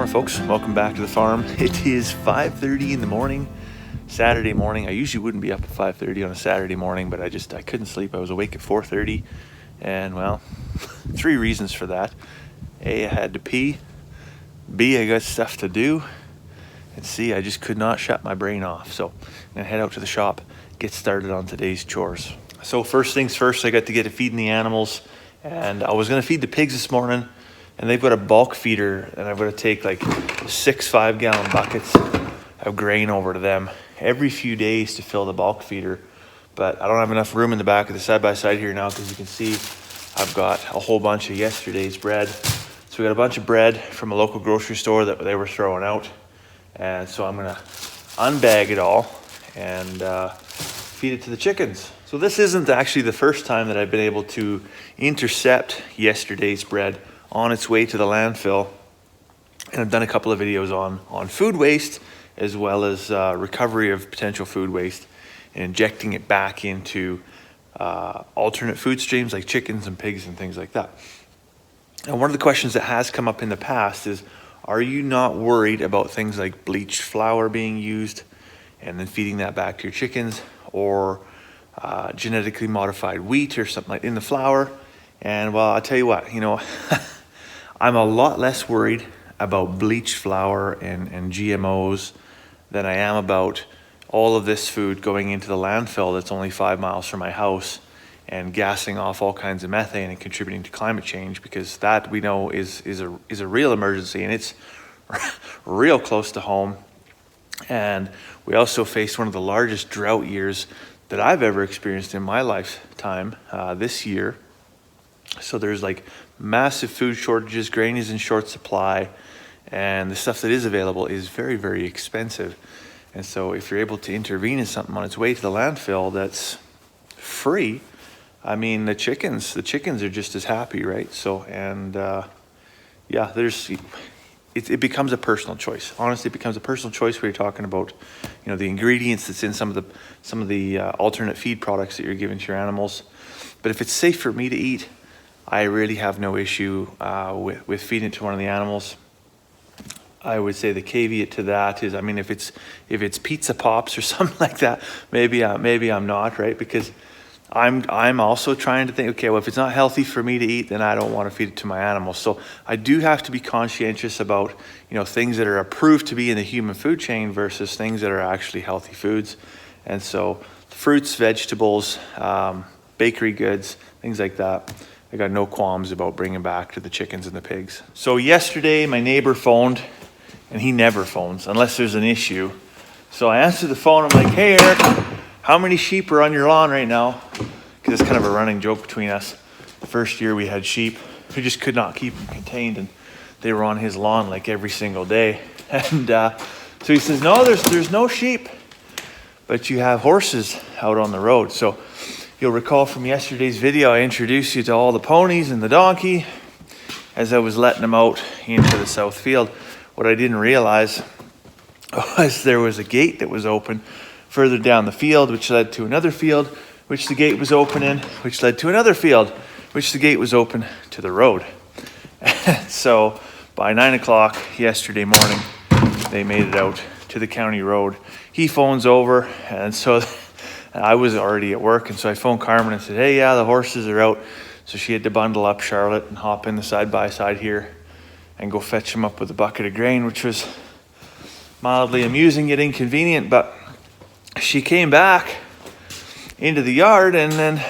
Folks, welcome back to the farm. It is 5:30 in the morning, Saturday morning. I usually wouldn't be up at 5:30 on a Saturday morning, but I couldn't sleep. I was awake at 4:30, and well, three reasons for that. A, I had to pee. B, I got stuff to do. And C, I just could not shut my brain off. So I'm gonna head out to the shop, get started on today's chores. So first things first, I got to get to feeding the animals, and I was gonna feed the pigs this morning, and they've got a bulk feeder, and I've got to take like 6 5-gallon buckets of grain over to them every few days to fill the bulk feeder. But I don't have enough room in the back of the side-by-side here now, because you can see I've got a whole bunch of yesterday's bread. So we got a bunch of bread from a local grocery store that they were throwing out. And so I'm gonna unbag it all and feed it to the chickens. So this isn't actually the first time that I've been able to intercept yesterday's bread on its way to the landfill. And I've done a couple of videos on food waste, as well as recovery of potential food waste and injecting it back into alternate food streams like chickens and pigs and things like that. And one of the questions that has come up in the past is, are you not worried about things like bleached flour being used and then feeding that back to your chickens, or genetically modified wheat or something like in the flour? And well, I'll tell you what, I'm a lot less worried about bleached flour and GMOs than I am about all of this food going into the landfill that's only 5 miles from my house and gassing off all kinds of methane and contributing to climate change, because that, we know, is a real emergency, and it's real close to home. And we also faced one of the largest drought years that I've ever experienced in my lifetime this year. So there's like massive food shortages, grain is in short supply, and the stuff that is available is very, very expensive. And so if you're able to intervene in something on its way to the landfill that's free, I mean, the chickens are just as happy, right? So, and yeah, it becomes a personal choice. Honestly, it becomes a personal choice where you're talking about, the ingredients that's in some of the alternate feed products that you're giving to your animals. But if it's safe for me to eat, I really have no issue with feeding it to one of the animals. I would say the caveat to that is, I mean, if it's pizza pops or something like that, maybe I'm not, right? Because I'm also trying to think, okay, well, if it's not healthy for me to eat, then I don't want to feed it to my animals. So I do have to be conscientious about, things that are approved to be in the human food chain versus things that are actually healthy foods. And so fruits, vegetables, bakery goods, things like that, I got no qualms about bringing back to the chickens and the pigs. So yesterday, my neighbor phoned, and he never phones unless there's an issue. So I answered the phone. I'm like, hey, Eric, how many sheep are on your lawn right now? Because it's kind of a running joke between us. The first year we had sheep, we just could not keep them contained, and they were on his lawn like every single day. And so he says, no, there's no sheep, but you have horses out on the road. So you'll recall from yesterday's video, I introduced you to all the ponies and the donkey as I was letting them out into the south field. What I didn't realize was there was a gate that was open further down the field, which led to another field, which the gate was open in, which led to another field, which the gate was open to the road. So by 9 o'clock yesterday morning, they made it out to the county road. He phones over, and so I was already at work, and so I phoned Carmen and said, hey, yeah, the horses are out. So she had to bundle up Charlotte and hop in the side-by-side here and go fetch them up with a bucket of grain, which was mildly amusing yet inconvenient. But she came back into the yard, and then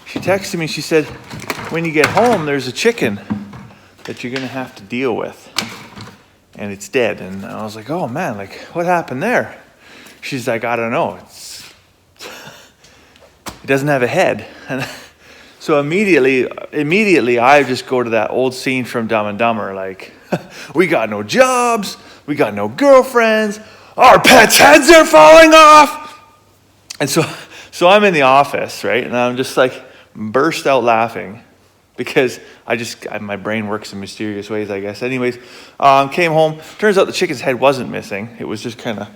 she texted me. She said, when you get home, there's a chicken that you're going to have to deal with, and it's dead. And I was like, oh, man, like, what happened there? She's like, I don't know. It doesn't have a head. And so immediately I just go to that old scene from Dumb and Dumber, like, we got no jobs, we got no girlfriends, our pets' heads are falling off. And so I'm in the office, right? And I'm just like burst out laughing because my brain works in mysterious ways, I guess. Anyways, came home. Turns out the chicken's head wasn't missing. It was just kind of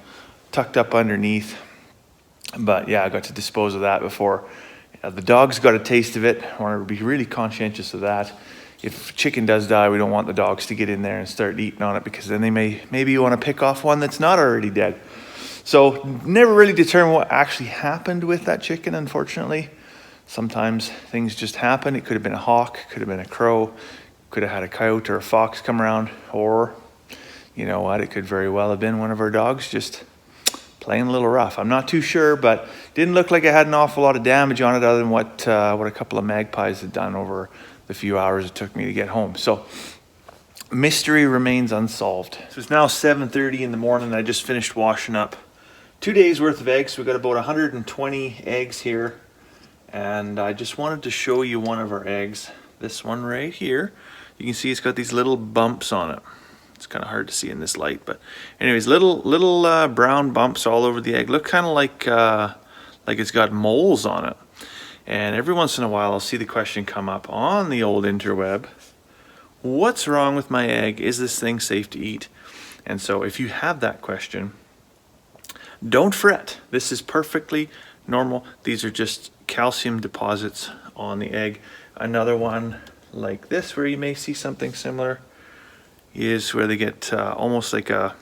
tucked up underneath. But yeah, I got to dispose of that before the dogs got a taste of it. I want to be really conscientious of that. if chicken does die, we don't want the dogs to get in there and start eating on it, because then they maybe you want to pick off one that's not already dead. So never really determined what actually happened with that chicken, unfortunately. Sometimes things just happen. It could have been a hawk, could have been a crow, could have had a coyote or a fox come around, or you know what, it could very well have been one of our dogs just playing a little rough. I'm not too sure, but didn't look like it had an awful lot of damage on it, other than what a couple of magpies had done over the few hours it took me to get home. So mystery remains unsolved. So it's now 7:30 in the morning. I just finished washing up 2 days worth of eggs. We've got about 120 eggs here. And I just wanted to show you one of our eggs. This one right here. You can see it's got these little bumps on it. It's kind of hard to see in this light, but anyways, little brown bumps all over the egg. Look kind of like it's got moles on it. And every once in a while I'll see the question come up on the old interweb. What's wrong with my egg? Is this thing safe to eat? And so if you have that question, don't fret. This is perfectly normal. These are just calcium deposits on the egg. Another one like this, where you may see something similar, is where they get almost like a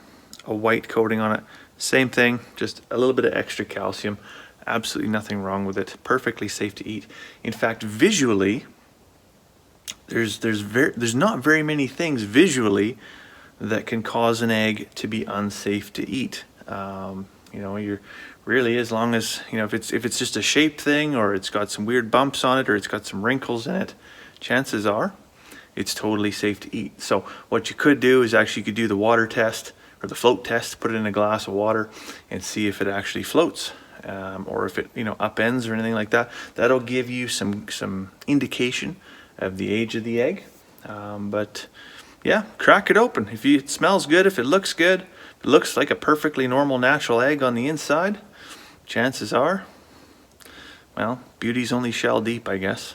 white coating on it. Same thing, just a little bit of extra calcium. Absolutely nothing wrong with it. Perfectly safe to eat. In fact, visually, there's not very many things visually that can cause an egg to be unsafe to eat. You know, you're really, as long as, you know, if it's just a shaped thing, or it's got some weird bumps on it, or it's got some wrinkles in it, chances are it's totally safe to eat. So what you could do is actually you could do the water test or the float test, put it in a glass of water and see if it actually floats, or if it, you know, upends or anything like that. That'll give you some indication of the age of the egg. But yeah, crack it open. If it smells good, if it looks good, if it looks like a perfectly normal natural egg on the inside, chances are, well, beauty's only shell deep, I guess.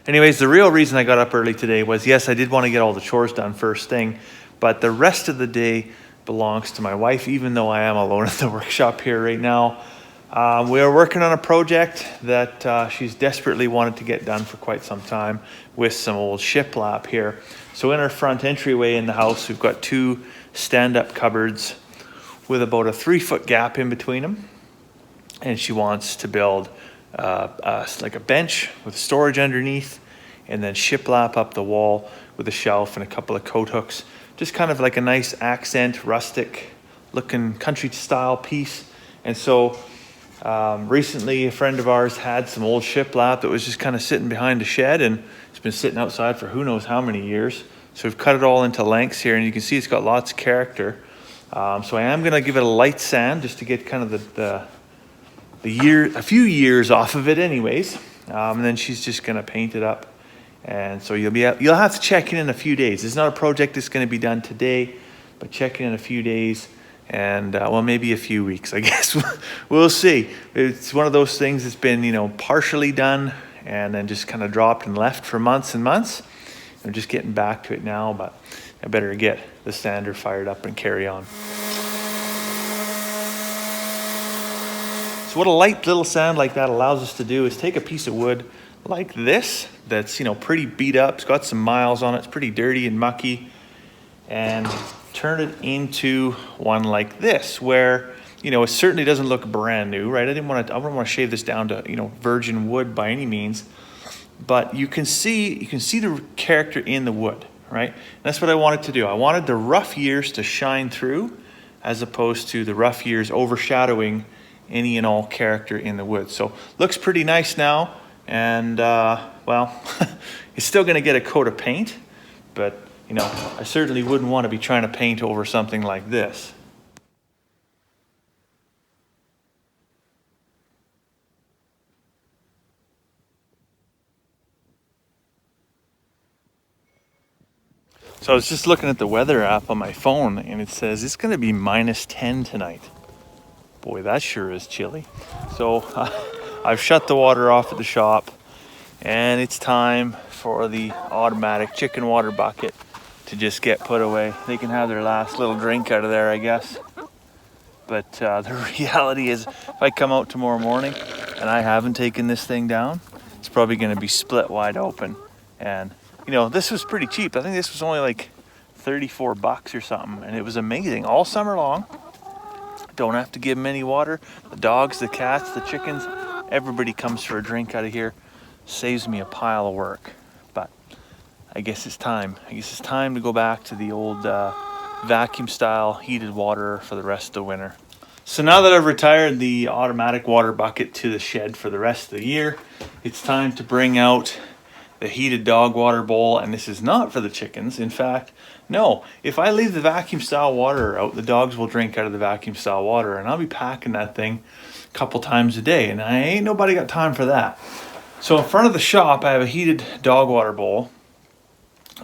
Anyways, the real reason I got up early today was, yes, I did want to get all the chores done first thing, but the rest of the day belongs to my wife, even though I am alone at the workshop here right now. We are working on a project that she's desperately wanted to get done for quite some time with some old shiplap here. So in our front entryway in the house, we've got 2 stand-up cupboards with about a 3-foot gap in between them. And she wants to build like a bench with storage underneath, and then shiplap up the wall with a shelf and a couple of coat hooks. Just kind of like a nice accent, rustic looking country style piece. And so recently a friend of ours had some old shiplap that was just kind of sitting behind a shed, and it's been sitting outside for who knows how many years. So we've cut it all into lengths here, and you can see it's got lots of character. So I am going to give it a light sand just to get kind of a few years off of it anyways. And then she's just going to paint it up. And so you'll have to check in a few days. It's not a project that's going to be done today, but check in a few days, and well, maybe a few weeks, I guess. We'll see. It's one of those things that's been, you know, partially done and then just kind of dropped and left for months and months. I'm just getting back to it now, but I better get the sander fired up and carry on. So what a light little sand like that allows us to do is take a piece of wood like this that's, you know, pretty beat up, it's got some miles on it, it's pretty dirty and mucky, and turn it into one like this, where, you know, it certainly doesn't look brand new, right? I don't want to shave this down to, you know, virgin wood by any means, but you can see the character in the wood, right? And that's what I wanted to do. I wanted the rough years to shine through, as opposed to the rough years overshadowing any and all character in the wood. So looks pretty nice now, and well, it's still going to get a coat of paint, but you know, I certainly wouldn't want to be trying to paint over something like this. So I was just looking at the weather app on my phone, and it says it's going to be -10 tonight. Boy, that sure is chilly. So I've shut the water off at the shop, and it's time for the automatic chicken water bucket to just get put away. They can have their last little drink out of there, I guess. But the reality is, if I come out tomorrow morning and I haven't taken this thing down, it's probably going to be split wide open, and you know, this was pretty cheap. I think this was only like 34 bucks or something, and it was amazing all summer long. Don't have to give them any water. The dogs, the cats, the chickens, everybody comes for a drink out of here. Saves me a pile of work. But I guess it's time. I guess it's time to go back to the old vacuum style heated water for the rest of the winter. So now that I've retired the automatic water bucket to the shed for the rest of the year, it's time to bring out the heated dog water bowl. And this is not for the chickens. In fact, no, if I leave the vacuum style water out, the dogs will drink out of the vacuum style water, and I'll be packing that thing a couple times a day, and I ain't nobody got time for that. So in front of the shop, I have a heated dog water bowl,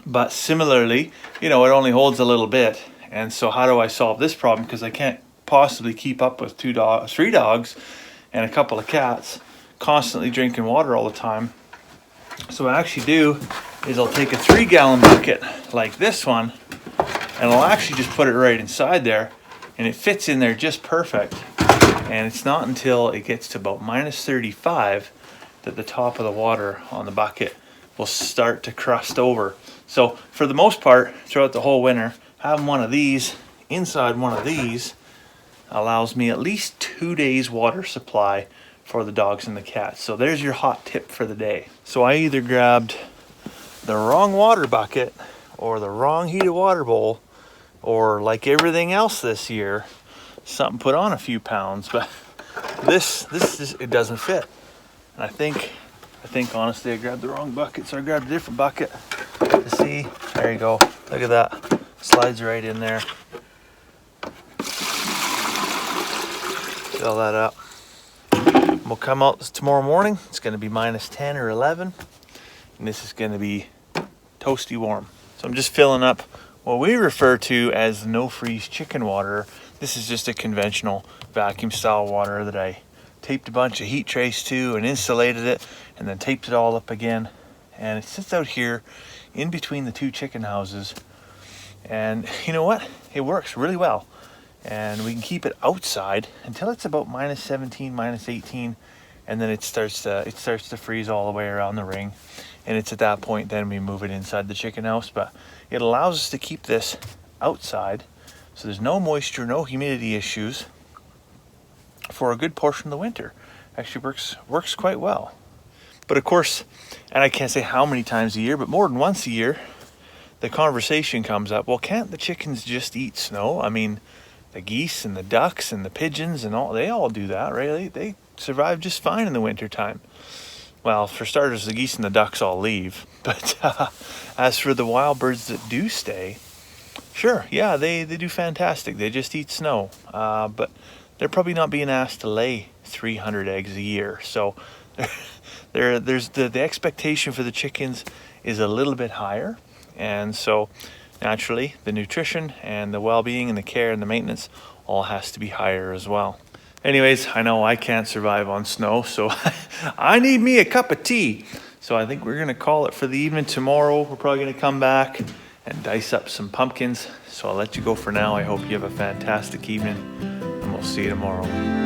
but similarly, you know, it only holds a little bit. And so how do I solve this problem? Because I can't possibly keep up with three dogs and a couple of cats constantly drinking water all the time. So what I actually do is I'll take a 3-gallon bucket like this one, and I'll actually just put it right inside there, and it fits in there just perfect. And it's not until it gets to about minus 35 that the top of the water on the bucket will start to crust over. So for the most part, throughout the whole winter, having one of these inside one of these allows me at least 2 days water supply for the dogs and the cats. So there's your hot tip for the day. So I either grabbed the wrong water bucket or the wrong heated water bowl, or like everything else this year, something put on a few pounds, but this just, it doesn't fit. And I think honestly I grabbed the wrong bucket, so I grabbed a different bucket to see. There you go. Look at that. Slides right in there. Fill that up. We'll come out tomorrow morning. It's going to be minus 10 or 11, and this is going to be toasty warm. So I'm just filling up what we refer to as no freeze chicken water. This is just a conventional vacuum style water that I taped a bunch of heat trace to and insulated it, and then taped it all up again. And it sits out here in between the two chicken houses. And you know what? It works really well. And we can keep it outside until it's about minus 17, minus 18, and then it starts to freeze all the way around the ring. And it's at that point then we move it inside the chicken house. But it allows us to keep this outside, so there's no moisture, no humidity issues for a good portion of the winter. Actually works quite well. But of course, and I can't say how many times a year, but more than once a year, the conversation comes up, well, can't the chickens just eat snow? I mean, the geese and the ducks and the pigeons and all, they all do that, right? They survive just fine in the wintertime. Well, for starters, the geese and the ducks all leave. But as for the wild birds that do stay, sure, yeah, they do fantastic. They just eat snow. But they're probably not being asked to lay 300 eggs a year. So there's the expectation for the chickens is a little bit higher. And so naturally, the nutrition and the well-being and the care and the maintenance all has to be higher as well. Anyways, I know I can't survive on snow, so I need me a cup of tea. So I think we're going to call it for the evening. Tomorrow, we're probably going to come back and dice up some pumpkins. So I'll let you go for now. I hope you have a fantastic evening, and we'll see you tomorrow.